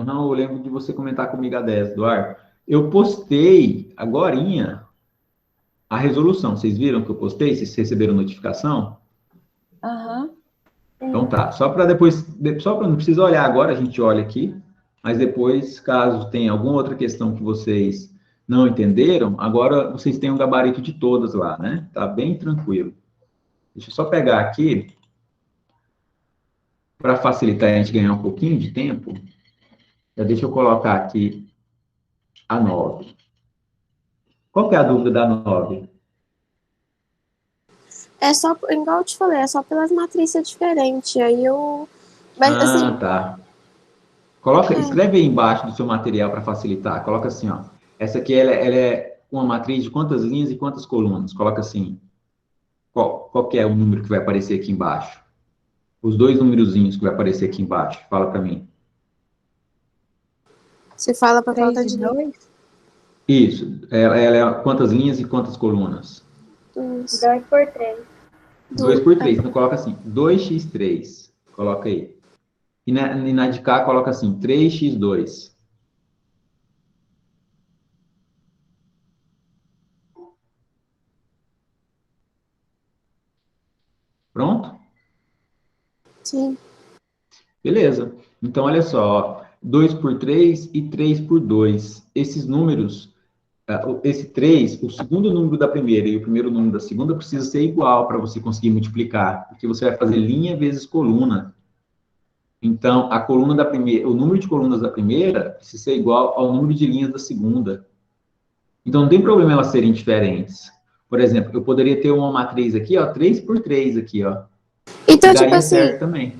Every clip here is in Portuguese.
não, eu lembro de você comentar comigo a 10, Eduardo. Eu postei agorinha a resolução. Vocês viram que eu postei? Vocês receberam notificação? Aham. Então tá. Só para depois, só para não precisa olhar agora, a gente olha aqui. Mas depois, caso tenha alguma outra questão que vocês não entenderam, agora vocês têm um gabarito de todas lá, né? Tá bem tranquilo. Deixa eu só pegar aqui, para facilitar a gente ganhar um pouquinho de tempo. Já deixa eu colocar aqui a 9. Qual que é a dúvida da 9? É só, igual eu te falei, é só pelas matrizes diferentes. Aí eu. Mas assim. Ah, tá. Coloca, É, escreve aí embaixo do seu material para facilitar. Coloca assim, ó. Essa aqui ela é uma matriz de quantas linhas e quantas colunas. Coloca assim. Qual que é o número que vai aparecer aqui embaixo? Os dois numerozinhos que vai aparecer aqui embaixo. Fala para mim. você fala pra 3 falta e de 2? Isso. Ela é quantas linhas e quantas colunas? 2 por 3. 2 por 3. Então coloca assim. 2x3. Coloca aí. E na de cá coloca assim. 3x2. Pronto? Sim. Beleza. Então, olha só, 2 por 3 e 3 por 2. Esses números, esse 3, o segundo número da primeira e o primeiro número da segunda precisa ser igual para você conseguir multiplicar, porque você vai fazer linha vezes coluna. Então, a coluna da primeira, o número de colunas da primeira precisa ser igual ao número de linhas da segunda. Então, não tem problema elas serem diferentes. Por exemplo, eu poderia ter uma matriz aqui, ó, 3 por 3 aqui, ó. Então, E tipo daria assim, certo também.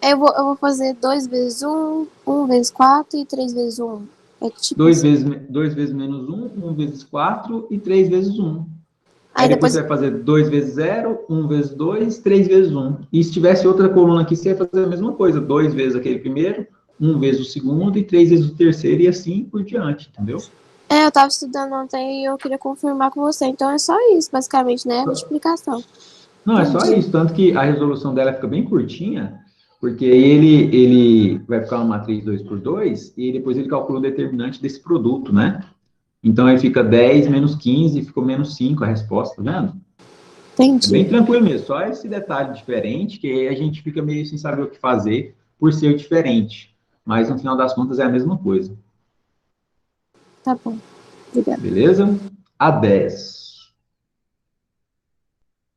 eu vou fazer 2 vezes 1, 1 vezes 4 e 3 vezes 1. É tipo 2 assim. vezes, 2 vezes menos 1, 1 vezes 4 e 3 vezes 1. Aí Aí depois depois. você vai fazer 2 vezes 0, 1 vezes 2, 3 vezes 1. E se tivesse outra coluna aqui, você ia fazer a mesma coisa. 2 vezes aquele primeiro, 1 vezes o segundo e 3 vezes o terceiro e assim por diante, entendeu? Eu tava estudando ontem e eu queria confirmar com você. Então é só isso, basicamente, né? A multiplicação. Não, é só Entendi. isso. Tanto que a resolução dela fica bem curtinha, porque ele vai ficar uma matriz 2 por 2 e depois ele calcula o determinante desse produto, né? Então aí fica 10 menos 15, ficou menos 5 a resposta, tá vendo? É bem Entendi. tranquilo mesmo, só esse detalhe diferente, que aí a gente fica meio sem saber o que fazer por ser diferente. Mas no final das contas é a mesma coisa. Tá bom. Obrigada. Beleza? A 10.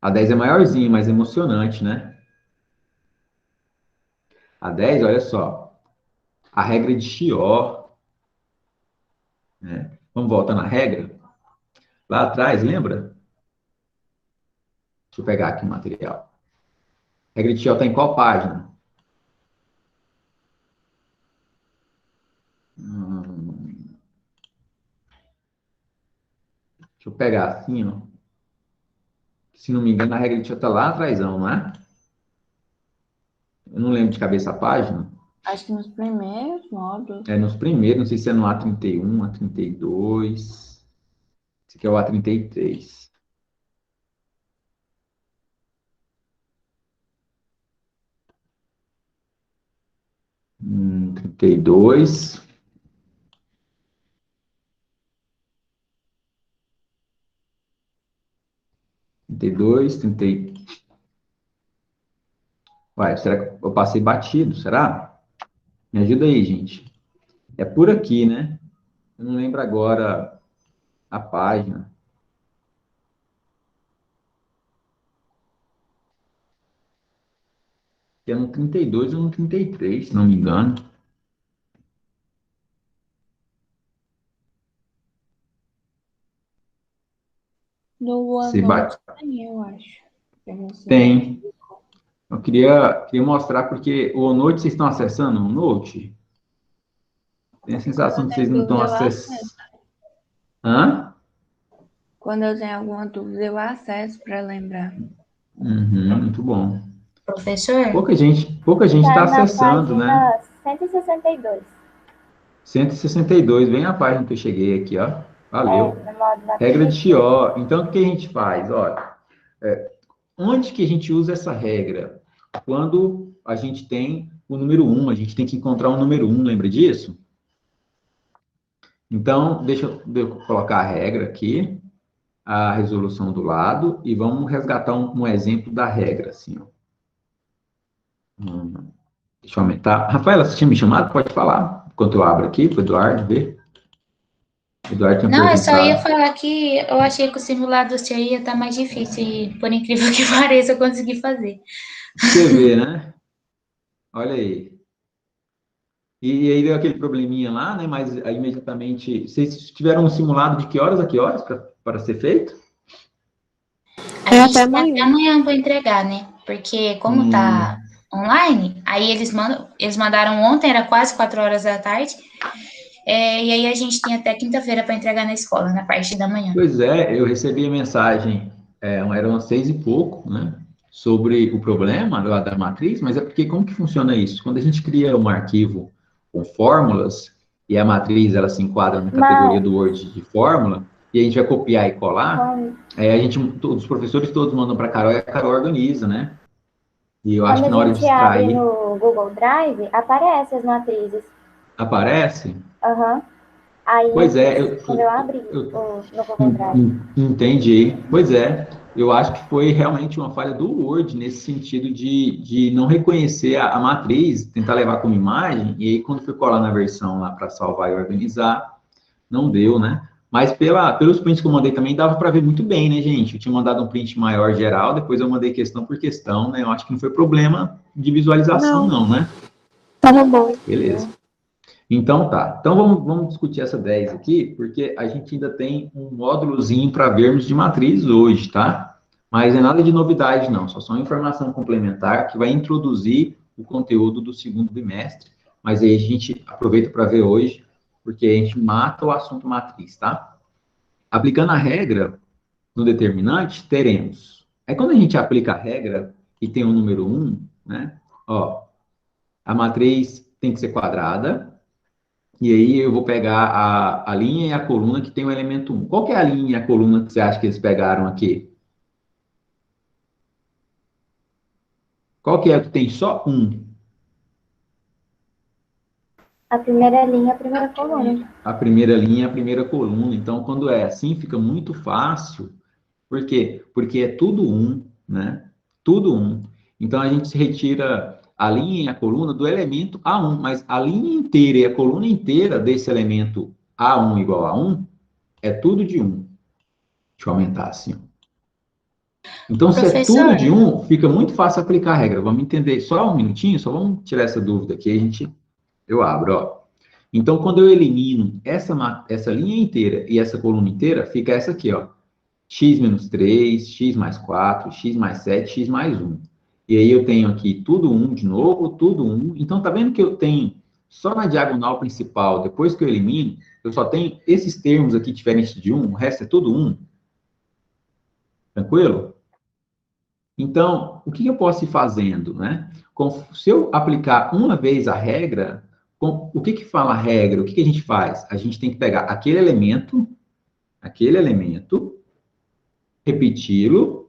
A 10 é maiorzinha, mais emocionante, né? A 10, olha só. A regra de Chió, né? Vamos voltar na regra? Lá atrás, lembra? Deixa eu pegar aqui o material. A regra de Chió está em qual página? Deixa eu pegar assim, ó. Se não me engano, a regra de Chió está lá atrás, não é? Eu não lembro de cabeça a página. Acho que nos primeiros módulos. É nos primeiros, não sei se é no A31, A32. Esse aqui é o A33. 32. 32, 30. Uai, será que eu passei batido? Será? Me ajuda aí, gente. É por aqui, né? Eu não lembro agora a página. Que é no 32 ou no 33, se não me engano. No Se OneNote bate. tem, eu acho. Eu não sei. Tem. Eu queria mostrar porque o Note, vocês estão acessando o Note? Tem a sensação que vocês não estão Dúvida, eu acessando. acesso. Hã? Quando eu tenho alguma dúvida, eu acesso para lembrar. Muito bom. Professor, Pouca gente está tá na acessando, né? página 162. 162, bem a página que eu cheguei aqui, ó. Valeu. No modo da Regra de primitiva. Chió. Então, o que a gente faz? Olha, onde que a gente usa essa regra? Quando a gente tem o número 1, a gente tem que encontrar o número 1, lembra disso? Então, deixa eu colocar a regra aqui, a resolução do lado, e vamos resgatar um exemplo da regra, assim, ó. Deixa eu aumentar. Rafaela, você tinha me chamado? Pode falar, enquanto eu abro aqui, para o Eduardo ver. O Eduardo tinha Não, eu só ia perguntado. falar que eu achei que o simulado seu ia estar mais difícil e, por incrível que pareça, eu consegui fazer. Você vê, né? Olha aí. E aí deu aquele probleminha lá, né? Mas aí imediatamente. Vocês tiveram um simulado de que horas a que horas para ser feito? A É gente até tem até amanhã. amanhã para entregar, né? Porque como tá online, aí eles mandaram ontem, era quase 4 horas da tarde, e aí a gente tem até quinta-feira para entregar na escola, na parte da manhã. Pois é, eu recebi a mensagem, eram umas 6 e pouco, né? Sobre o problema lá da matriz, mas é porque como que funciona isso? Quando a gente cria um arquivo com fórmulas, e a matriz ela se enquadra na categoria do Word de fórmula, e a gente vai copiar e colar, os professores todos mandam para a Carol e a Carol organiza, né? E eu acho Quando que a na hora de gente abre extrair, no Google Drive, aparece as matrizes. aparece. Aham. Aí, Pois é, quando eu abri eu no Google Drive. entendi. Pois é, eu acho que foi realmente uma falha do Word nesse sentido de não reconhecer a matriz, tentar levar como imagem, e aí quando foi colar na versão lá para salvar e organizar, não deu, né? Mas pelos prints que eu mandei também dava para ver muito bem, né, gente? Eu tinha mandado um print maior geral, depois eu mandei questão por questão, né? Eu acho que não foi problema de visualização, Não, não, né? tava bom. Beleza. Então tá. Então vamos discutir essa 10 aqui, porque a gente ainda tem um módulozinho para vermos de matriz hoje, tá? Mas é nada de novidade, não. Só informação complementar que vai introduzir o conteúdo do segundo bimestre. Mas aí a gente aproveita para ver hoje, porque a gente mata o assunto matriz, tá? Aplicando a regra no determinante, teremos. Aí quando a gente aplica a regra e tem o número 1, né? Ó, a matriz tem que ser quadrada. E aí eu vou pegar a linha e a coluna que tem o elemento 1. Qual que é a linha e a coluna que você acha que eles pegaram aqui? Qual que é a que tem só um? A primeira linha, a primeira coluna. A primeira linha e a primeira coluna. Então, quando é assim, fica muito fácil. Por quê? Porque é tudo um, né? Tudo um. Então, a gente se retira a linha e a coluna do elemento A1, mas a linha inteira e a coluna inteira desse elemento A1 igual a 1 é tudo de 1. Deixa eu aumentar assim, ó. Então, se é tudo Professor, de um, fica muito fácil aplicar a regra. Vamos entender só um minutinho, só vamos tirar essa dúvida aqui, eu abro, ó. Então, quando eu elimino essa linha inteira e essa coluna inteira, fica essa aqui, ó. X menos 3, x mais 4, x mais 7, x mais 1. E aí eu tenho aqui tudo 1 de novo, tudo 1. Então, tá vendo que eu tenho só na diagonal principal, depois que eu elimino, eu só tenho esses termos aqui diferentes de 1, o resto é tudo 1. Tranquilo? Então, o que eu posso ir fazendo, né? Se eu aplicar uma vez a regra, o que fala a regra? O que a gente faz? A gente tem que pegar aquele elemento, repeti-lo.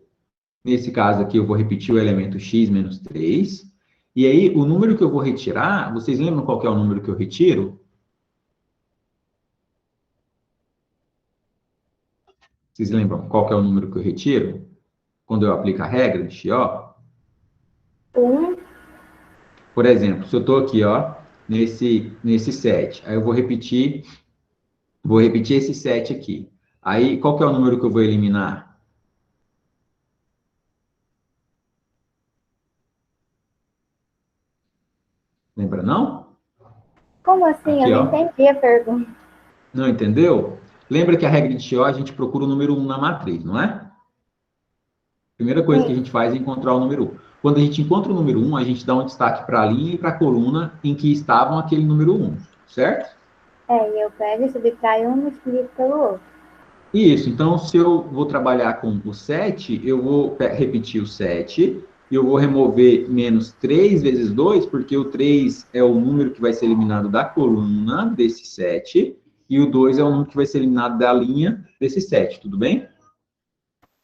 Nesse caso aqui, eu vou repetir o elemento x menos 3. E aí, o número que eu vou retirar, vocês lembram qual que é o número que eu retiro? Vocês lembram qual que é o número que eu retiro? Quando eu aplico a regra de Chió? Por exemplo, se eu estou aqui, ó, nesse 7, aí eu vou repetir esse 7 aqui. Aí, qual que é o número que eu vou eliminar? Lembra, não? como assim? Aqui, Eu não ó. entendi a pergunta. Não entendeu? Lembra que a regra de Chió, a gente procura o número 1 na matriz, não é? Primeira coisa que a Sim. gente faz é encontrar o número 1. Quando a gente encontra o número 1, a gente dá um destaque para a linha e para a coluna em que estavam aquele número 1, certo? E eu pego e subtraio um e multiplico pelo outro. Isso, então se eu vou trabalhar com o 7, eu vou repetir o 7, e eu vou remover menos 3 vezes 2, porque o 3 é o número que vai ser eliminado da coluna desse 7, e o 2 é o número que vai ser eliminado da linha desse 7, tudo bem?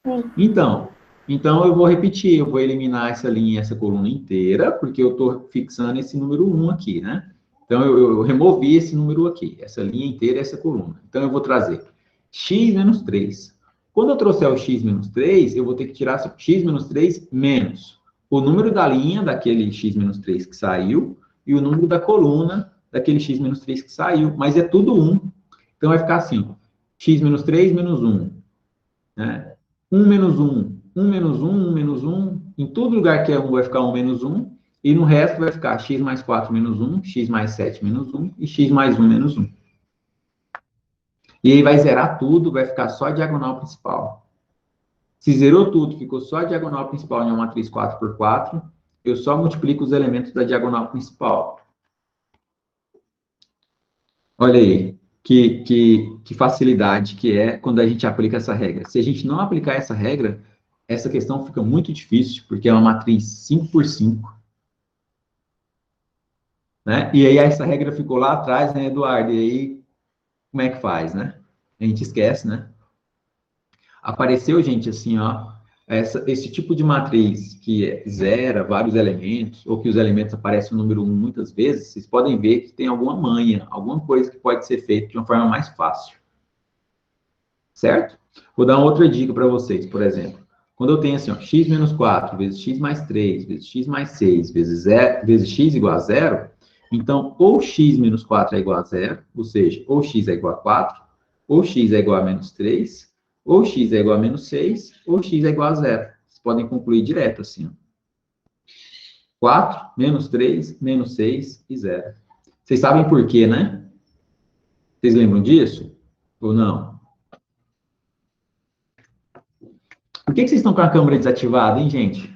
Sim. Então, Então, eu vou repetir, eu vou eliminar essa linha, essa coluna inteira, porque eu estou fixando esse número 1 aqui, né? Então, eu removi esse número aqui, essa linha inteira e essa coluna. Então, eu vou trazer x menos 3. Quando eu trouxer o x menos 3, eu vou ter que tirar x menos 3 menos o número da linha daquele x menos 3 que saiu e o número da coluna daquele x menos 3 que saiu, mas é tudo 1. Então, vai ficar assim, x menos 3 menos 1, né? 1 menos 1, 1 menos 1, 1 menos 1. Em todo lugar que é 1 vai ficar 1 menos 1. E no resto vai ficar x mais 4 menos 1, x mais 7 menos 1 e x mais 1 menos 1. E aí vai zerar tudo, vai ficar só a diagonal principal. Se zerou tudo, ficou só a diagonal principal em uma matriz 4 por 4, eu só multiplico os elementos da diagonal principal. Olha aí, que facilidade que é quando a gente aplica essa regra. Se a gente não aplicar essa regra, essa questão fica muito difícil, porque é uma matriz 5 por 5. Né? E aí essa regra ficou lá atrás, né, Eduardo? E aí, como é que faz, né? A gente esquece, né? Apareceu, gente, assim, ó, esse tipo de matriz que zera vários elementos, ou que os elementos aparecem no número 1 muitas vezes, vocês podem ver que tem alguma manha, alguma coisa que pode ser feita de uma forma mais fácil. Certo? Vou dar uma outra dica para vocês, por exemplo. Quando eu tenho assim, ó, x menos 4 vezes x mais 3 vezes x mais 6 vezes x igual a 0, então, ou x menos 4 é igual a 0, ou seja, ou x é igual a 4, ou x é igual a menos 3, ou x é igual a menos 6, ou x é igual a 0. Vocês podem concluir direto assim, ó. 4, menos 3, menos 6 e 0. Vocês sabem por quê, né? Vocês lembram disso? Ou não? Por que vocês estão com a câmera desativada, hein, gente?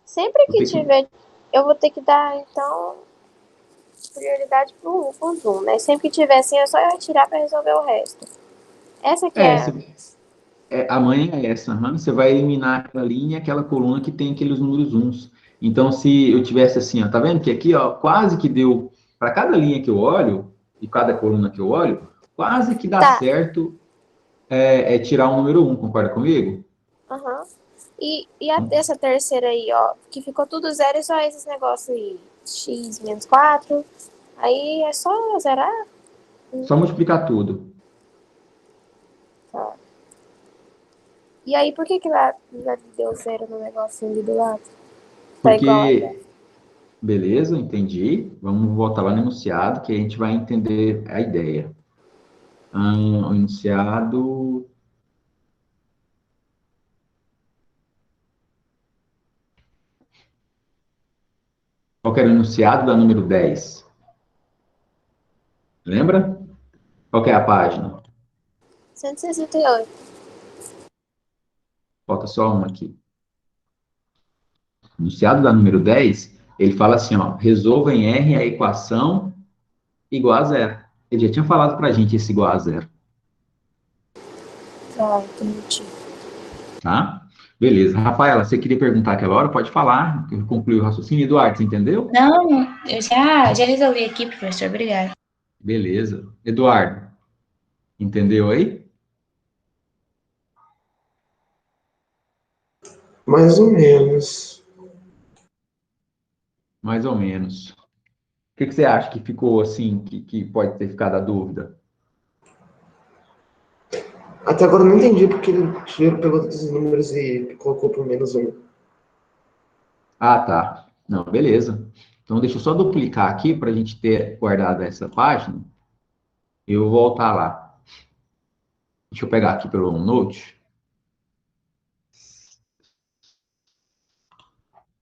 Sempre que tiver, eu vou ter que dar, então, prioridade pro Zoom, né? Sempre que tiver assim, é só eu retirar para resolver o resto. Essa aqui a manha é essa, você vai eliminar aquela linha, aquela coluna que tem aqueles números uns. Então, se eu tivesse assim, ó, tá vendo que aqui, ó, quase que deu, para cada linha que eu olho, e cada coluna que eu olho, quase que dá certo tirar o número 1, concorda comigo? Aham. E essa terceira aí, ó, que ficou tudo zero e só esses negócios aí, x menos 4, aí é só zerar? Só multiplicar tudo. Tá. E aí, por que lá deu zero no negocinho ali do lado? Tá igual Porque, beleza, entendi. Vamos voltar lá no enunciado, que a gente vai entender a ideia. O enunciado... Qual que era o enunciado da número 10? Lembra? Qual que é a página? 168. Falta só uma aqui. O enunciado da número 10, ele fala assim, ó, resolva em R a equação igual a zero. Ele já tinha falado pra gente esse igual a zero. Ah, entendi. Tá? Beleza. Rafaela, você queria perguntar aquela hora? Pode falar. Eu concluí o raciocínio. Eduardo, você entendeu? Não, eu já resolvi aqui, professor, obrigada. Beleza. Eduardo, entendeu aí? Mais ou menos. Mais ou menos. O que você acha que ficou assim, que pode ter ficado a dúvida? Até agora eu não entendi porque ele pegou todos os números e colocou por menos 1. Ah, tá. Não, beleza. Então, deixa eu só duplicar aqui para a gente ter guardado essa página. Eu vou voltar lá. Deixa eu pegar aqui pelo OneNote.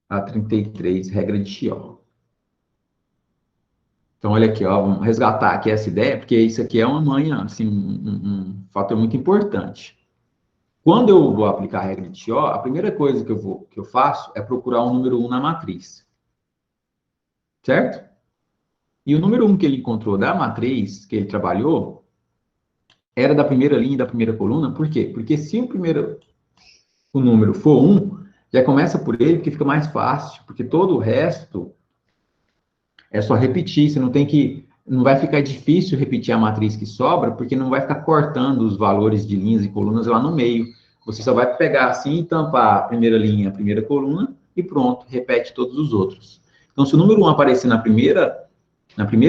A 33, regra de Chiol. Então, olha aqui, ó, vamos resgatar aqui essa ideia, porque isso aqui é uma manha, assim, um fator muito importante. Quando eu vou aplicar a regra de Chiol, a primeira coisa que eu faço é procurar o número 1 na matriz. Certo? E o número 1 que ele encontrou da matriz que ele trabalhou era da primeira linha e da primeira coluna. Por quê? Porque se o número for 1, já começa por ele, porque fica mais fácil, porque todo o resto é só repetir, você não vai ficar difícil repetir a matriz que sobra, porque não vai ficar cortando os valores de linhas e colunas lá no meio. Você só vai pegar assim e tampar a primeira linha, a primeira coluna, e pronto, repete todos os outros. Então, se o número 1 aparecer na primeira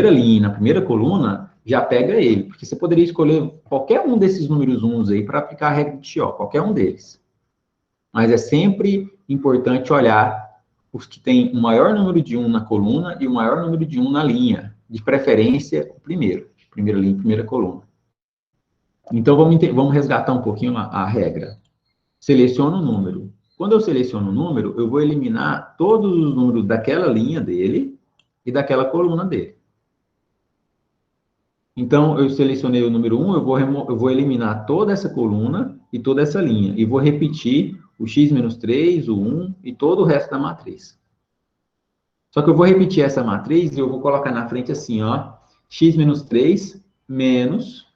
linha, na primeira coluna, já pega ele, porque você poderia escolher qualquer um desses números 1 aí para aplicar a regra de Chió, qualquer um deles. Mas é sempre importante olhar os que têm o maior número de 1 na coluna e o maior número de 1 na linha, de preferência o primeiro, primeira linha, primeira coluna. Então, vamos resgatar um pouquinho a regra. Seleciono o número. Quando eu seleciono o número, eu vou eliminar todos os números daquela linha dele e daquela coluna dele. Então, eu selecionei o número 1, eu vou eliminar toda essa coluna e toda essa linha. E vou repetir o x-3, o 1 e todo o resto da matriz. Só que eu vou repetir essa matriz e eu vou colocar na frente assim, ó, x-3 menos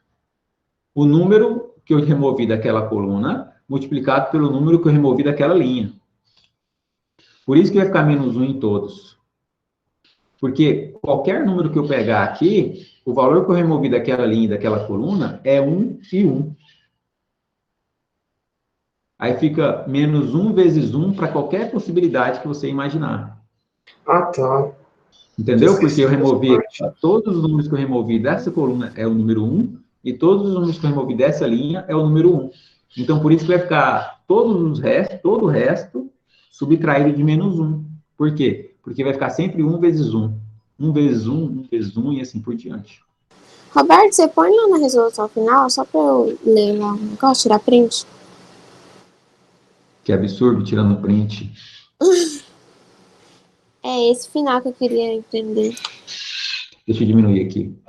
o número que eu removi daquela coluna multiplicado pelo número que eu removi daquela linha. Por isso que vai ficar menos 1 em todos. Porque qualquer número que eu pegar aqui, o valor que eu removi daquela linha e daquela coluna é 1 e 1. Aí fica menos 1 vezes 1 para qualquer possibilidade que você imaginar. Ah, tá. Entendeu? Porque eu removi todos os números que eu removi dessa coluna é o número 1, e todos os números que eu removi dessa linha é o número 1. Então, por isso que vai ficar todo o resto subtraído de menos 1. Por quê? Porque vai ficar sempre 1 vezes 1. 1 vezes 1, 1 vezes 1 e assim por diante. Roberto, você põe lá na resolução final, só para eu ler lá o negócio, tirar print? Que absurdo, tirando print. É esse final que eu queria entender. Deixa eu diminuir aqui.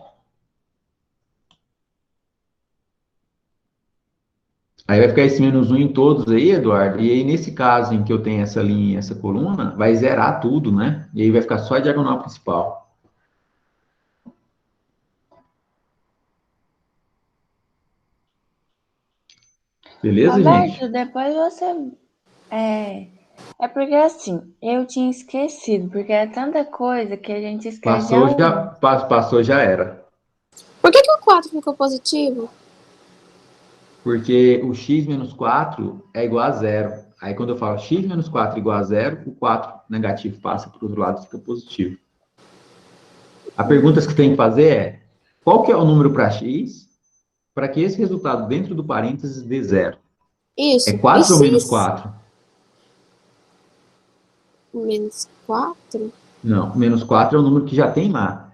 Aí vai ficar esse menos 1 em todos aí, Eduardo. E aí, nesse caso em que eu tenho essa linha e essa coluna, vai zerar tudo, né? E aí vai ficar só a diagonal principal. Beleza, Roberto, gente? depois você... É porque assim, eu tinha esquecido, porque é tanta coisa que a gente esquece de algum. Passou, já era. Por que o 4 ficou positivo? Porque o x menos 4 é igual a zero. Aí, quando eu falo x menos 4 igual a zero, o 4 negativo passa para o outro lado e fica positivo. A pergunta que você tem que fazer é, qual que é o número para x, para que esse resultado dentro do parênteses dê zero? Isso. É 4 ou menos 4? Menos 4? Não, menos 4 é o número que já tem lá.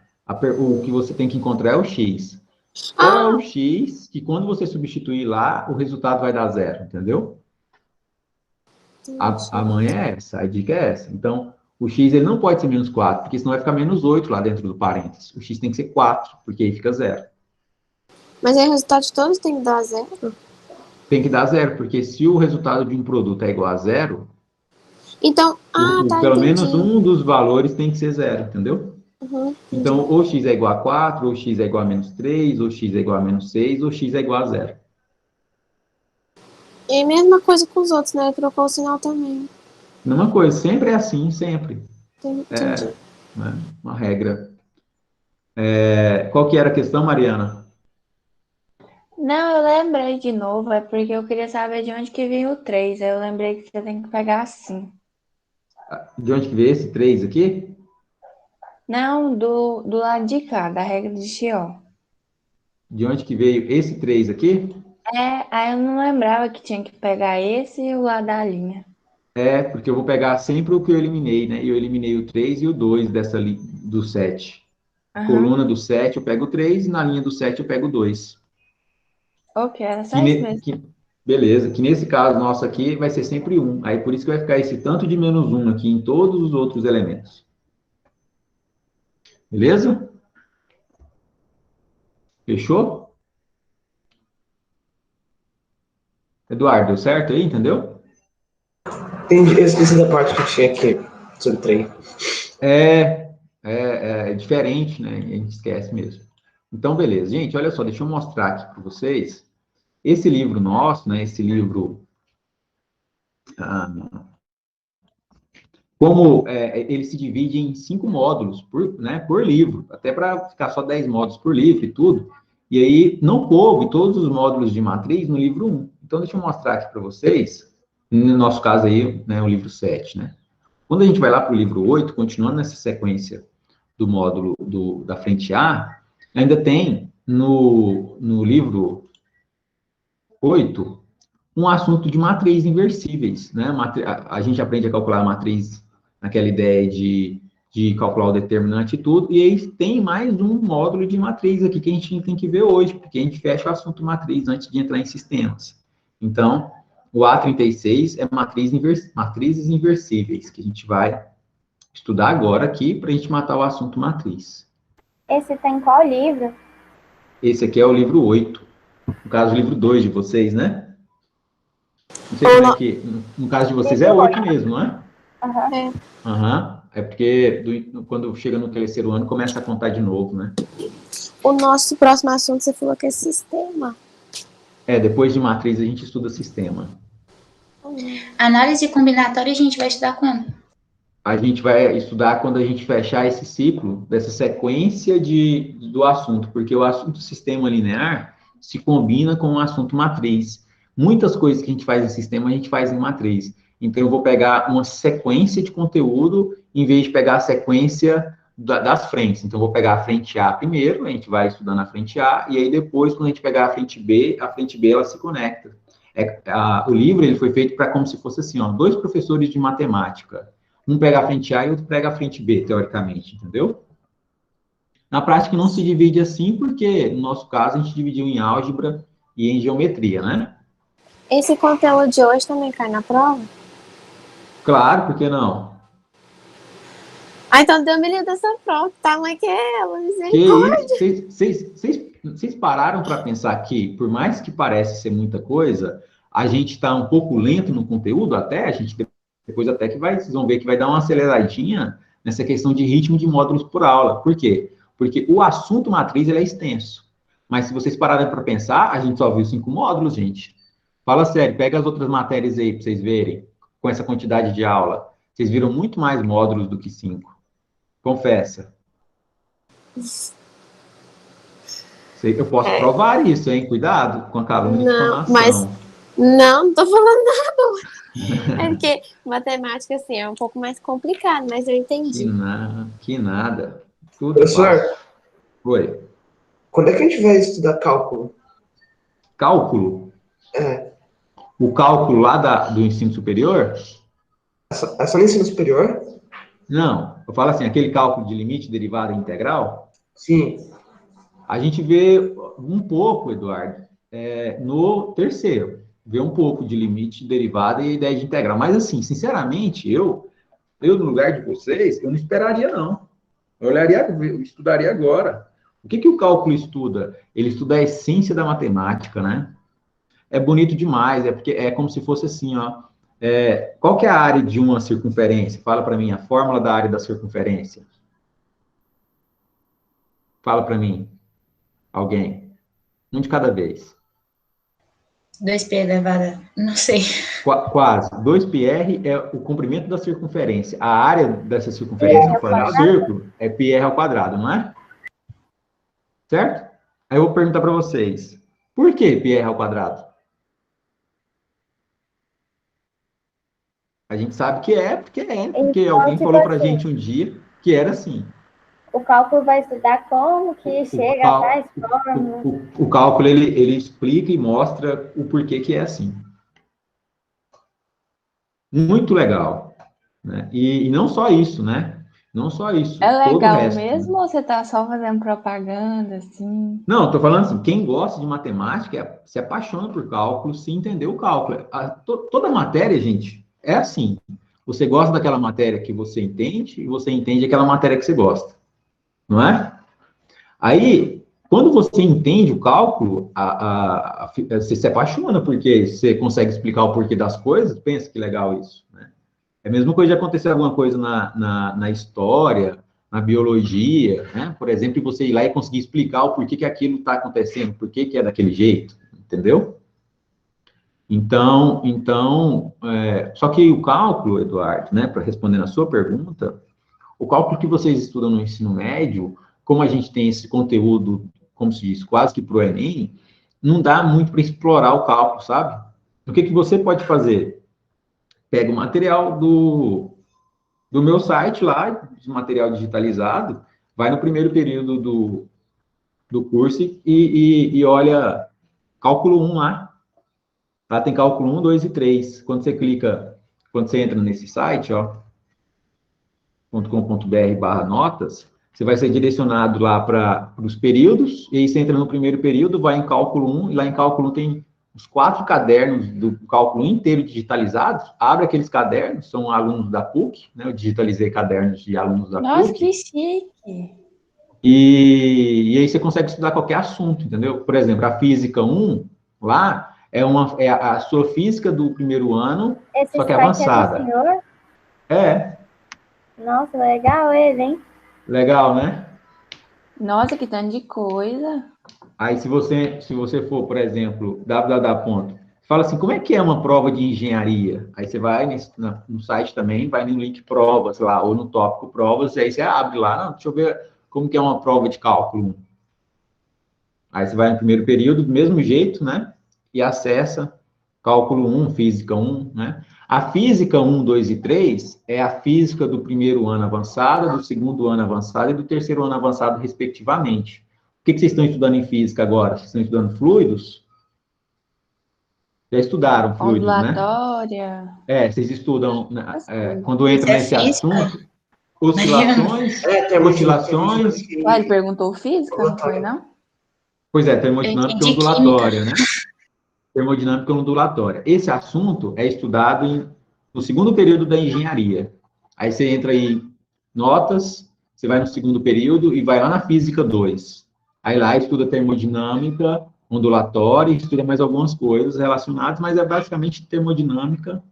O que você tem que encontrar é o x. Qual é o x que, quando você substituir lá, o resultado vai dar zero, entendeu? A manha é essa, a dica é essa. Então, o x ele não pode ser menos 4, porque senão vai ficar menos 8 lá dentro do parênteses. O x tem que ser 4, porque aí fica zero. Mas aí o resultado de todos tem que dar zero? Tem que dar zero, porque se o resultado de um produto é igual a zero, então, pelo entendi. menos um dos valores tem que ser zero, entendeu? Uhum, então, ou x é igual a 4, ou x é igual a menos 3, ou x é igual a menos 6, ou x é igual a zero. E a mesma coisa com os outros, né? Trocou o sinal também. Uma coisa, sempre é assim, sempre. Entendi. Né? Uma regra. Qual que era a questão, Mariana? Não, eu lembrei de novo, é porque eu queria saber de onde que veio o 3. Aí eu lembrei que você tem que pegar assim. De onde que veio esse 3 aqui? Não, do lado de cá, da regra de Chió. De onde que veio esse 3 aqui? Aí eu não lembrava que tinha que pegar esse e o lado da linha. Porque eu vou pegar sempre o que eu eliminei, né? Eu eliminei o 3 e o 2 do 7. Coluna do 7 eu pego o 3 e na linha do 7 eu pego o 2. Ok, era só isso mesmo. Beleza, que nesse caso nosso aqui vai ser sempre 1. Aí por isso que vai ficar esse tanto de menos 1 aqui em todos os outros elementos. Beleza? Fechou? Eduardo, deu certo aí, entendeu? Entendi. Eu esqueci da parte que tinha aqui sobre trem. É diferente, né? A gente esquece mesmo. Então, beleza. Gente, olha só, deixa eu mostrar aqui para vocês. Esse livro nosso, né? Esse livro... ele se divide em 5 módulos por livro, até para ficar só 10 módulos por livro e tudo. E aí, não coube todos os módulos de matriz no livro 1. Então, deixa eu mostrar aqui para vocês, no nosso caso aí, né, o livro 7, né? Quando a gente vai lá para o livro 8, continuando nessa sequência do módulo da frente A, ainda tem no livro 8 um assunto de matriz inversíveis, né? A gente aprende a calcular a matriz naquela ideia de calcular o determinante e tudo, e aí tem mais um módulo de matriz aqui que a gente tem que ver hoje, porque a gente fecha o assunto matriz antes de entrar em sistemas. Então, o A36 é matrizes inversíveis, que a gente vai estudar agora aqui para a gente matar o assunto matriz. Esse tá em qual livro? Esse aqui é o livro 8. No caso, o livro 2 de vocês, né? Não sei como é que... No caso de vocês é 8 mesmo, não é? Aham. Aham. É porque quando chega no terceiro ano, começa a contar de novo, né? O nosso próximo assunto, você falou que é sistema. Depois de matriz, a gente estuda sistema. Análise combinatória a gente vai estudar quando? A gente vai estudar quando a gente fechar esse ciclo, dessa sequência do assunto, porque o assunto sistema linear se combina com o assunto matriz. Muitas coisas que a gente faz em sistema, a gente faz em matriz. Então, eu vou pegar uma sequência de conteúdo, em vez de pegar a sequência das frentes. Então, eu vou pegar a frente A primeiro, a gente vai estudando a frente A, e aí depois, quando a gente pegar a frente B ela se conecta. O livro ele foi feito para como se fosse assim, ó, 2 professores de matemática. Um pega a frente A e outro pega a frente B, teoricamente, entendeu? Na prática, não se divide assim, porque, no nosso caso, a gente dividiu em álgebra e em geometria, né? Esse conteúdo de hoje também cai na prova? Claro, por que não? Ah, então deu me dessa prova, que tamanho que é ela, Que isso? Vocês pararam para pensar que, por mais que pareça ser muita coisa, a gente está um pouco lento no conteúdo até, a gente depois até que vocês vão ver que vai dar uma aceleradinha nessa questão de ritmo de módulos por aula. Por quê? Porque o assunto matriz ele é extenso. Mas se vocês pararem para pensar, a gente só viu 5 módulos, gente. Fala sério, pega as outras matérias aí para vocês verem, com essa quantidade de aula. Vocês viram muito mais módulos do que 5. Confessa. Eu posso provar isso, hein? Cuidado com a calúnia de informação. Mas não tô falando nada. É porque matemática, assim, é um pouco mais complicado, mas eu entendi. Que nada. Tudo Professor, fácil. Oi. quando é que a gente vai estudar cálculo? Cálculo? O cálculo lá do ensino superior? É só no ensino superior? Não. Eu falo assim, aquele cálculo de limite, derivada e integral? Sim. A gente vê um pouco, Eduardo, no terceiro. Vê um pouco de limite, derivada e ideia de integral. Mas, assim, sinceramente, eu no lugar de vocês, eu não esperaria, não. Eu estudaria agora. O que o cálculo estuda? Ele estuda a essência da matemática, né? É bonito demais, porque é como se fosse assim, ó. Qual que é a área de uma circunferência? Fala para mim, a fórmula da área da circunferência. Fala para mim. Alguém. Um de cada vez. 2π elevado, não sei. Quase. 2πr é o comprimento da circunferência. A área dessa circunferência no plano círculo é πr ao quadrado, não é? Certo? Aí eu vou perguntar para vocês. Por que πr ao quadrado? A gente sabe que porque Então, alguém tipo falou para a assim, gente um dia que era assim. o cálculo vai estudar como que chega a tais fórmulas. O cálculo, ele explica e mostra o porquê que é assim. Muito legal. Né? E não só isso, né? Não só isso. É todo legal o resto, mesmo né? ou você tá só fazendo propaganda, assim? Não, estou falando assim, quem gosta de matemática se apaixona por cálculo, se entender o cálculo. Toda matéria, gente, é assim. Você gosta daquela matéria que você entende e você entende aquela matéria que você gosta. Não é? Aí, quando você entende o cálculo, você se apaixona, porque você consegue explicar o porquê das coisas, pensa que legal isso, né? É a mesma coisa de acontecer alguma coisa na história, na biologia, né? Por exemplo, você ir lá e conseguir explicar o porquê que aquilo está acontecendo, por que é daquele jeito, entendeu? Então, só que o cálculo, Eduardo, né, para responder a sua pergunta, o cálculo que vocês estudam no ensino médio, como a gente tem esse conteúdo, como se diz, quase que para o Enem, não dá muito para explorar o cálculo, sabe? O que você pode fazer? Pega o material do meu site lá, de material digitalizado, vai no primeiro período do curso e olha cálculo 1 lá. Lá tem cálculo 1, 2 e 3. Quando você entra nesse site, ó, .com.br/notas, você vai ser direcionado lá para os períodos, e aí você entra no primeiro período, vai em cálculo 1, e lá em cálculo 1 tem os 4 cadernos do cálculo inteiro digitalizados. Abre aqueles cadernos, são alunos da PUC, né? Eu digitalizei cadernos de alunos da Nossa, PUC. que chique! E aí você consegue estudar qualquer assunto, entendeu? Por exemplo, a Física 1, lá, é a sua física do primeiro ano, Esse só que site avançada. é do senhor? É, Nossa, legal ele, hein? legal, né? Nossa, que tanto de coisa. Aí, se você for, por exemplo, fala assim, como é que é uma prova de engenharia? Aí você vai no site também, vai no link provas lá, ou no tópico provas, e aí você abre lá, não, deixa eu ver como que é uma prova de cálculo. Aí você vai no primeiro período, do mesmo jeito, né? E acessa cálculo 1, física 1, né? A física 1, 2 e 3 é a física do primeiro ano avançada, do segundo ano avançado e do terceiro ano avançado, respectivamente. O que vocês estão estudando em física agora? Vocês estão estudando fluidos? Já estudaram fluidos, né? Ondulatória. Vocês estudam, né, Coisas. quando entra Isso é nesse física. assunto, oscilações, Ué, ele perguntou física, não foi, não? pois é, Eu termodinâmica entendi química. ondulatória, né? Termodinâmica ondulatória. Esse assunto é estudado no segundo período da engenharia. Aí você entra aí, notas, você vai no segundo período e vai lá na física 2. Aí lá estuda termodinâmica ondulatória, estuda mais algumas coisas relacionadas, mas é basicamente termodinâmica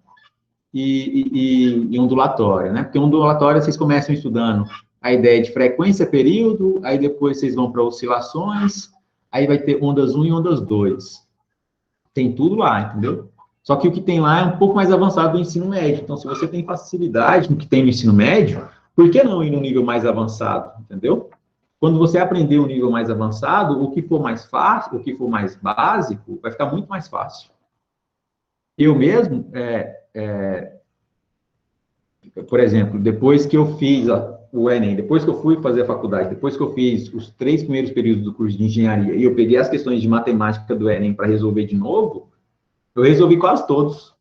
e ondulatória, né? Porque ondulatória vocês começam estudando a ideia de frequência período, aí depois vocês vão para oscilações, aí vai ter ondas 1 e ondas 2. Tem tudo lá, entendeu? Só que o que tem lá é um pouco mais avançado do ensino médio. Então, se você tem facilidade no que tem no ensino médio, por que não ir no nível mais avançado, entendeu? Quando você aprender o nível mais avançado, o que for mais fácil, o que for mais básico, vai ficar muito mais fácil. Eu mesmo, por exemplo, depois que eu fiz o Enem, depois que eu fui fazer a faculdade, depois que eu fiz os 3 primeiros períodos do curso de engenharia e eu peguei as questões de matemática do Enem para resolver de novo, eu resolvi quase todos.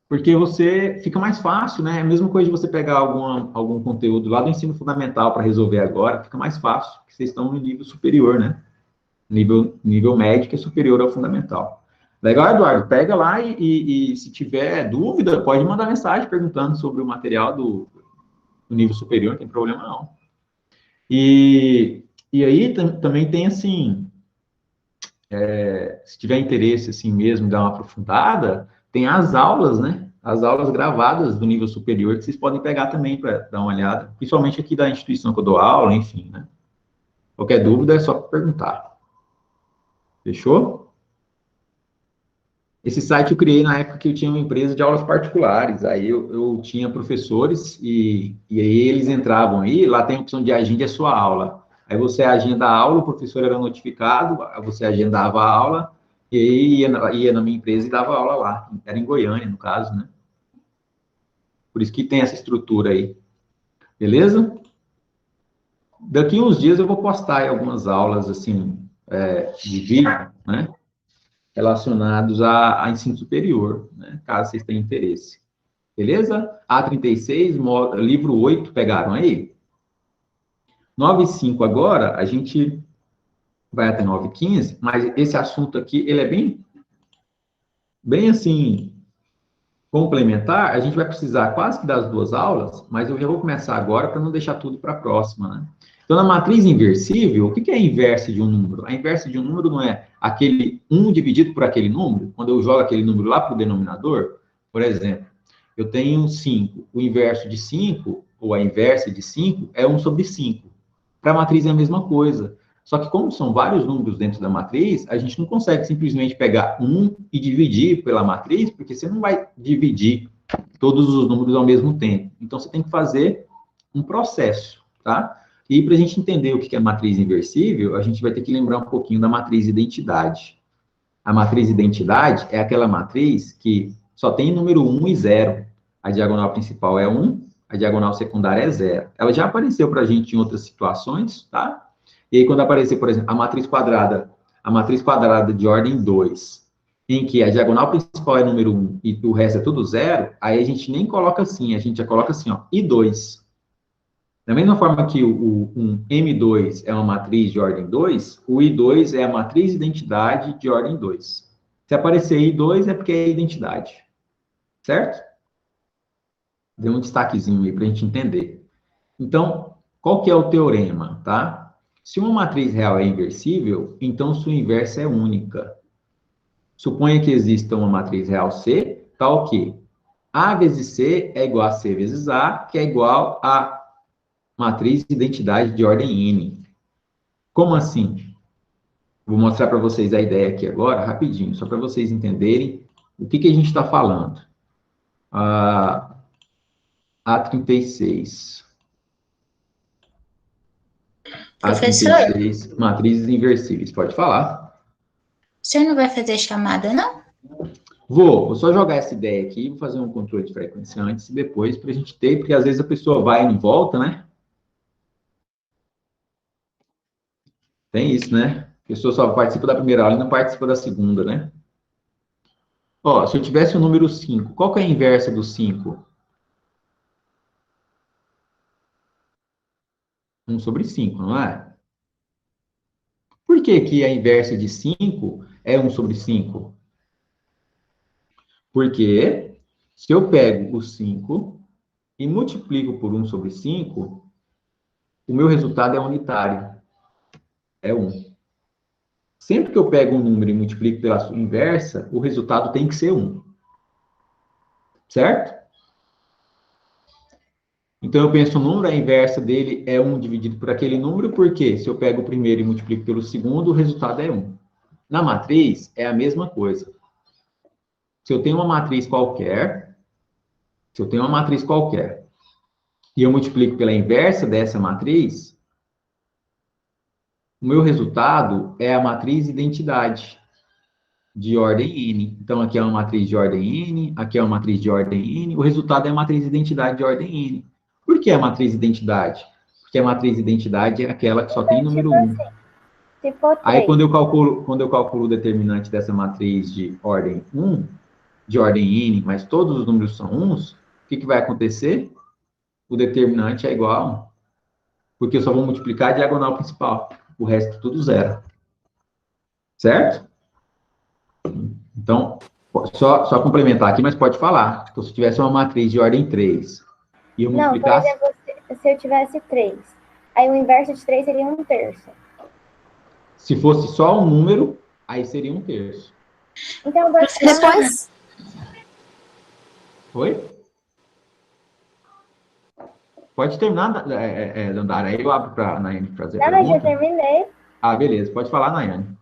Porque você fica mais fácil, né? É a mesma coisa de você pegar algum conteúdo lá do ensino fundamental para resolver agora, fica mais fácil, porque vocês estão no nível superior, né? Nível médio, que é superior ao fundamental. Legal, Eduardo? Pega lá e se tiver dúvida, pode mandar mensagem perguntando sobre o material do nível superior, não tem problema não. E aí também tem assim, se tiver interesse assim mesmo, dar uma aprofundada, tem as aulas, né? As aulas gravadas do nível superior que vocês podem pegar também para dar uma olhada, principalmente aqui da instituição que eu dou aula, enfim, né? Qualquer dúvida é só perguntar. Fechou? Esse site eu criei na época que eu tinha uma empresa de aulas particulares. Aí eu tinha professores e aí eles entravam aí, lá tem a opção de agende a sua aula. Aí você agenda a aula, o professor era notificado, você agendava a aula, e aí ia na minha empresa e dava aula lá. Era em Goiânia, no caso, né? Por isso que tem essa estrutura aí. Beleza? Daqui uns dias eu vou postar aí algumas aulas, assim, de vídeo, né? Relacionados a ensino superior, né? Caso vocês tenham interesse. Beleza? A36, livro 8, pegaram aí? 9,5 agora, a gente vai até 9,15, mas esse assunto aqui, ele é bem assim, complementar. A gente vai precisar quase que das 2 aulas, mas eu já vou começar agora para não deixar tudo para a próxima, né? Então, na matriz inversível, o que é a inversa de um número? A inversa de um número não é aquele 1 dividido por aquele número, quando eu jogo aquele número lá para o denominador. Por exemplo, eu tenho 5. O inverso de 5, ou a inversa de 5, é 1 sobre 5. Para a matriz é a mesma coisa. Só que como são vários números dentro da matriz, a gente não consegue simplesmente pegar 1 e dividir pela matriz, porque você não vai dividir todos os números ao mesmo tempo. Então, você tem que fazer um processo, tá? E para a gente entender o que é matriz inversível, a gente vai ter que lembrar um pouquinho da matriz identidade. A matriz identidade é aquela matriz que só tem número 1 e 0. A diagonal principal é 1, a diagonal secundária é 0. Ela já apareceu para a gente em outras situações, tá? E aí, quando aparecer, por exemplo, a matriz quadrada de ordem 2, em que a diagonal principal é número 1 e o resto é tudo 0, aí a gente nem coloca assim, a gente já coloca assim, ó, I2. Da mesma forma que um M2 é uma matriz de ordem 2, o I2 é a matriz identidade de ordem 2. Se aparecer I2 é porque é identidade. Certo? Deu um destaquezinho aí para a gente entender. Então, qual que é o teorema, tá? Se uma matriz real é inversível, então sua inversa é única. Suponha que exista uma matriz real C, tal que A vezes C é igual a C vezes A, que é igual a matriz de identidade de ordem N. Como assim? Vou mostrar para vocês a ideia aqui agora, rapidinho, só para vocês entenderem o que a gente está falando. A36. Professor? A36, matrizes inversíveis. Pode falar? O senhor não vai fazer chamada, não? Vou só jogar essa ideia aqui, vou fazer um controle de frequência antes e depois, para a gente ter, porque às vezes a pessoa vai e não volta, né? Tem isso, né? A pessoa só participa da primeira aula e não participa da segunda, né? Ó, se eu tivesse o número 5, qual que é a inversa do 5? 1 sobre 5, não é? Por que que a inversa de 5 é 1 sobre 5? Porque se eu pego o 5 e multiplico por 1 sobre 5, o meu resultado é unitário. É 1. Sempre que eu pego um número e multiplico pela sua inversa, o resultado tem que ser 1. Certo? Então, eu penso o número, a inversa dele é 1 dividido por aquele número, porque se eu pego o primeiro e multiplico pelo segundo, o resultado é 1. Na matriz, é a mesma coisa. Se eu tenho uma matriz qualquer, e eu multiplico pela inversa dessa matriz, o meu resultado é a matriz identidade de ordem N. Então, aqui é uma matriz de ordem N, aqui é uma matriz de ordem N, o resultado é a matriz identidade de ordem N. Por que a matriz identidade? Porque a matriz identidade é aquela que só tem número 1. Aí, quando eu calculo o determinante dessa matriz de ordem 1, de ordem N, mas todos os números são 1s, o que vai acontecer? O determinante é igual a 1. Porque eu só vou multiplicar a diagonal principal. O resto tudo 0. Certo? Então, só complementar aqui, mas pode falar. Então, se eu tivesse uma matriz de ordem 3 e eu multiplicasse... Não, por exemplo, se eu tivesse 3, aí o inverso de 3 seria 1/3. Se fosse só um número, aí seria 1/3. Então, depois... Oi? Pode terminar, Dandara. Aí eu abro para a Nayane fazer a pergunta. Não, já terminei. Ah, beleza. Pode falar, Nayane.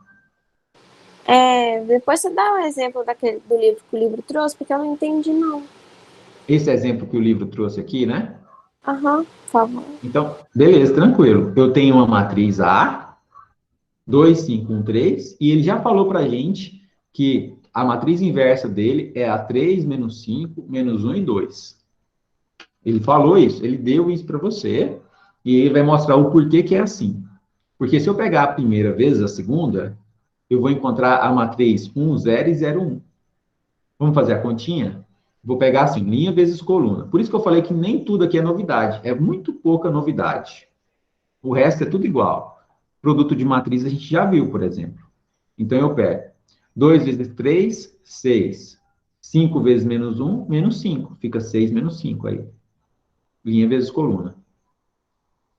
Depois você dá um exemplo do livro que o livro trouxe, porque eu não entendi, não. Esse exemplo que o livro trouxe aqui, né? Aham, por favor. Então, beleza, tranquilo. Eu tenho uma matriz A, 2, 5, 1, 3, e ele já falou para a gente que a matriz inversa dele é a 3, menos 5, menos 1 e 2. Ele falou isso, ele deu isso para você, e ele vai mostrar o porquê que é assim. Porque se eu pegar a primeira vezes a segunda, eu vou encontrar a matriz 1, 0 e 0, 1. Vamos fazer a continha? Vou pegar assim, linha vezes coluna. Por isso que eu falei que nem tudo aqui é novidade. É muito pouca novidade. O resto é tudo igual. Produto de matriz a gente já viu, por exemplo. Então, eu pego 2 vezes 3, 6. 5 vezes menos 1, menos 5. Fica 6 menos 5 aí. Linha vezes coluna.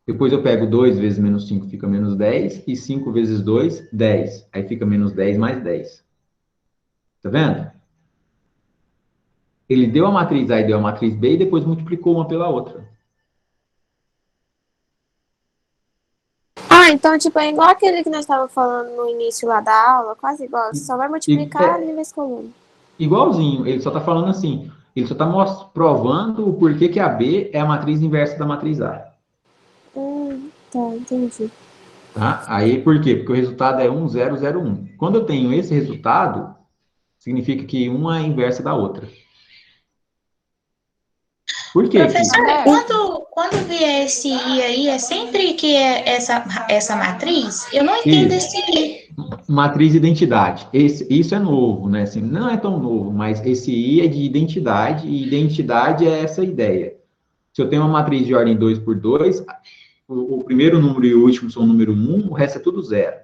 Depois eu pego 2 vezes menos 5, fica menos 10. E 5 vezes 2, 10. Aí fica menos 10 mais 10. Tá vendo? Ele deu a matriz A e deu a matriz B e depois multiplicou uma pela outra. Então, tipo, é igual aquele que nós estávamos falando no início lá da aula, quase igual. Você só vai multiplicar linha vezes coluna. Igualzinho. Ele só está falando assim. Ele só está provando o porquê que a B é a matriz inversa da matriz A. Tá, entendi. Tá? Aí, por quê? Porque o resultado é 1, 0, 0, 1. Quando eu tenho esse resultado, significa que uma é a inversa da outra. Por quê? Professor, Roberto, quando vier esse I aí, é sempre que é essa matriz? Eu não entendo Isso. esse I. Matriz de identidade. Isso é novo, né? Assim, não é tão novo, mas esse I é de identidade, e identidade é essa ideia. Se eu tenho uma matriz de ordem 2 por 2, o primeiro número e o último são o número 1, o resto é tudo zero.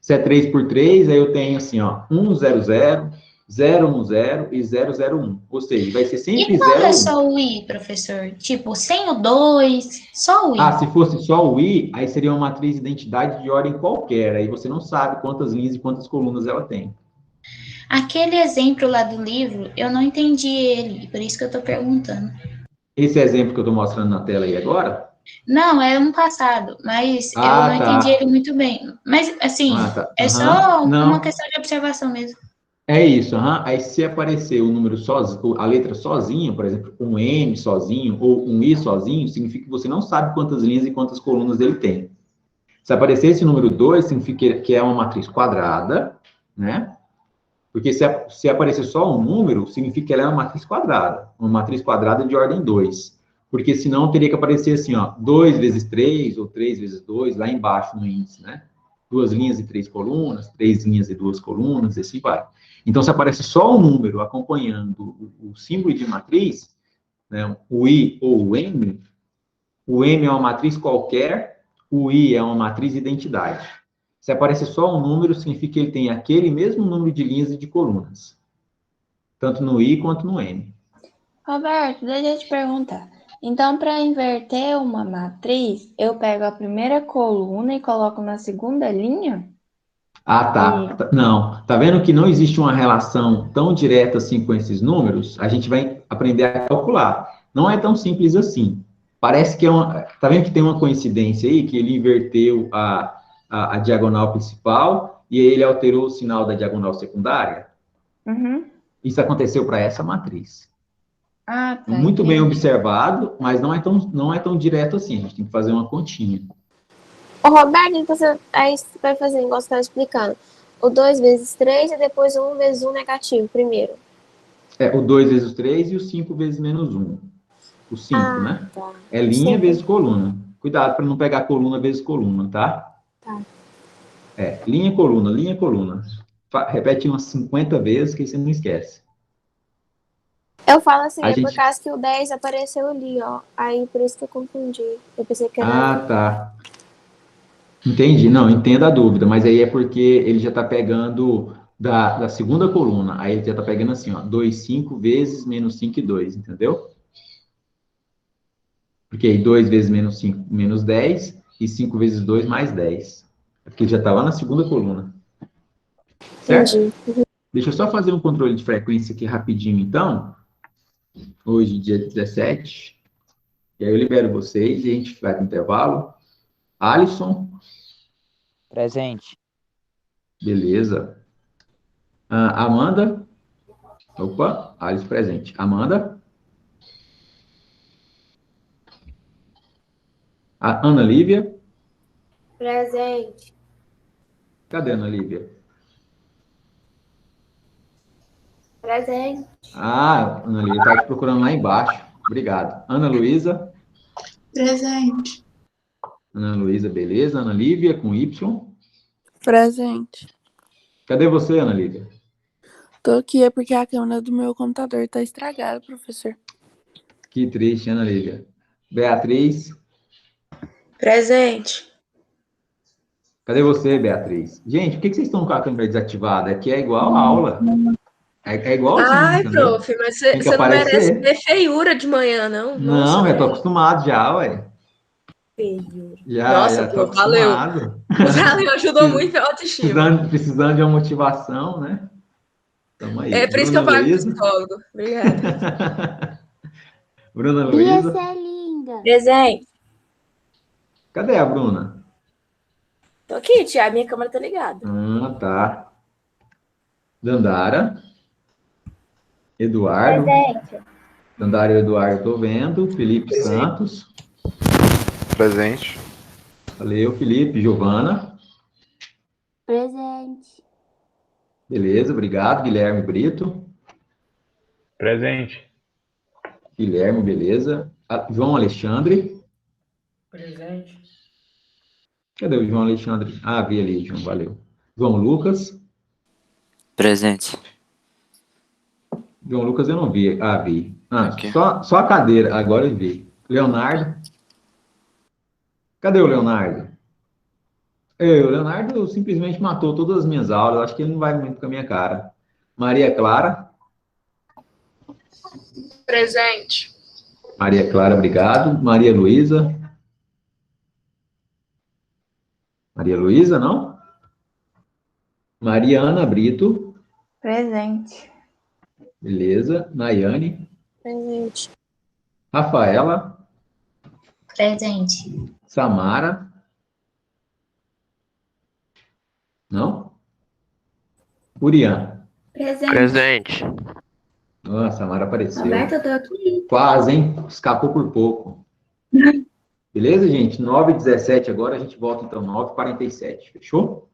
Se é 3 por 3, aí eu tenho assim, ó, 1, 0, 0, 0, 1, 0 e 0, 0, 1. Ou seja, vai ser sempre E quando 0, é 1. só o I, professor? Tipo, sem o 2, só o I. Ah, se fosse só o I, aí seria uma matriz de identidade de ordem qualquer. Aí você não sabe quantas linhas e quantas colunas ela tem. Aquele exemplo lá do livro, eu não entendi ele, por isso que eu tô perguntando. Esse exemplo que eu estou mostrando na tela aí agora? Não, é um passado, mas eu não Ah, entendi tá. ele muito bem. Mas, assim, Ah, tá. é Aham. só uma Não, questão de observação mesmo. é isso. Aham. Aí se aparecer o número sozinho, a letra sozinha, por exemplo, um M sozinho ou um I sozinho, significa que você não sabe quantas linhas e quantas colunas ele tem. Se aparecer esse número 2, significa que é uma matriz quadrada, né? Porque se aparecer só um número, significa que ela é uma matriz quadrada de ordem 2. Porque senão teria que aparecer assim, ó, 2 vezes 3 ou 3 vezes 2 lá embaixo no índice, né? 2 linhas e 3 colunas, 3 linhas e 2 colunas, e assim vai. Então, se aparece só um número acompanhando o símbolo de matriz, né, o I ou o M é uma matriz qualquer, o I é uma matriz de identidade. Se aparecer só um número, significa que ele tem aquele mesmo número de linhas e de colunas, tanto no I quanto no M. Roberto, deixa eu te perguntar. Então, para inverter uma matriz, eu pego a primeira coluna e coloco na segunda linha? Ah, tá. Não, tá vendo que não existe uma relação tão direta assim com esses números? A gente vai aprender a calcular. Não é tão simples assim. Parece que é uma. Tá vendo que tem uma coincidência aí, que ele inverteu a diagonal principal e aí ele alterou o sinal da diagonal secundária? Uhum. Isso aconteceu para essa matriz. Ah, tá, Muito bem entendi. observado, mas não é tão direto assim. A gente tem que fazer uma continha. Ô, Roberto, então aí você vai fazer igual você estava explicando. O 2 vezes 3 e depois o 1 vezes 1 negativo, primeiro. É o 2 vezes o 3 e o 5 vezes menos 1. O 5, Ah, né? tá. É linha Sim. vezes coluna. Cuidado para não pegar coluna vezes coluna, tá? Tá. É, linha, coluna, linha, coluna. Repete umas 50 vezes que aí você não esquece. Eu falo assim, A é por gente... causa que o 10 apareceu ali, ó. Aí por isso que eu confundi. Eu pensei que era. Ah, tá. Entendi. Não, entenda a dúvida, mas aí é porque ele já está pegando da segunda coluna. Aí ele já está pegando assim, ó, 2, 5 vezes menos 5 e 2, entendeu? Porque aí 2 vezes menos 5, menos 10, e 5 vezes 2, mais 10. É porque ele já está lá na segunda coluna. Certo? Entendi. Deixa eu só fazer um controle de frequência aqui rapidinho, então. Hoje, dia 17. E aí eu libero vocês e a gente vai para o intervalo. Alisson, Presente. beleza. Amanda. Opa, Alisson presente. Amanda. A Ana Lívia. Presente. Cadê a Ana Lívia? Presente. Ah, Ana Lívia está te procurando lá embaixo. Obrigado. Ana Luísa. Presente. Ana Luísa, beleza. Ana Lívia, com Y. Presente. Cadê você, Ana Lívia? Tô aqui é porque a câmera do meu computador tá estragada, professor. Que triste, Ana Lívia. Beatriz. Presente. Cadê você, Beatriz? Gente, por que vocês estão com a câmera desativada? Aqui é igual a aula. É igualzinho, Ai, entendeu? prof, mas Tem que você não merece aparecer. ver feiura de manhã, não? Nossa, Não, eu tô velho. acostumado já, ué. Feiura. Já Nossa, tô prof, valeu. acostumado. Valeu, ajudou muito a autoestima. Precisando de uma motivação, né? Tamo aí. É por isso que Bruna eu pago Luísa. psicólogo. Obrigada. Bruna Bia, Luísa. você é linda. Presente. Cadê a Bruna? Tô aqui, tia. Minha câmera tá ligada. Ah, tá. Dandara. Eduardo. Presente. Dandara e Eduardo, tô vendo. Felipe Santos. Presente. Valeu, Felipe. Giovana. Presente. Beleza, obrigado. Guilherme Brito. Presente. Guilherme, beleza. João Alexandre. Presente. Cadê o João Alexandre? Ah, vi ali, João, valeu. João Lucas. Presente. João Lucas eu não vi. Ah, vi. Ah, Aqui. só a cadeira, agora eu vi. Leonardo. Cadê o Leonardo? O Leonardo simplesmente matou todas as minhas aulas. Acho que ele não vai muito com a minha cara. Maria Clara. Presente. Maria Clara, obrigado. Maria Luísa. Maria Luísa, não? Mariana Brito. Presente. Beleza. Nayane. Presente. Rafaela. Presente. Samara. Não? Urian. Presente. Ah, Samara apareceu. Roberta, eu tô aqui. Quase, hein? Escapou por pouco. Beleza, gente? 9h17 agora, a gente volta então 9h47. Fechou?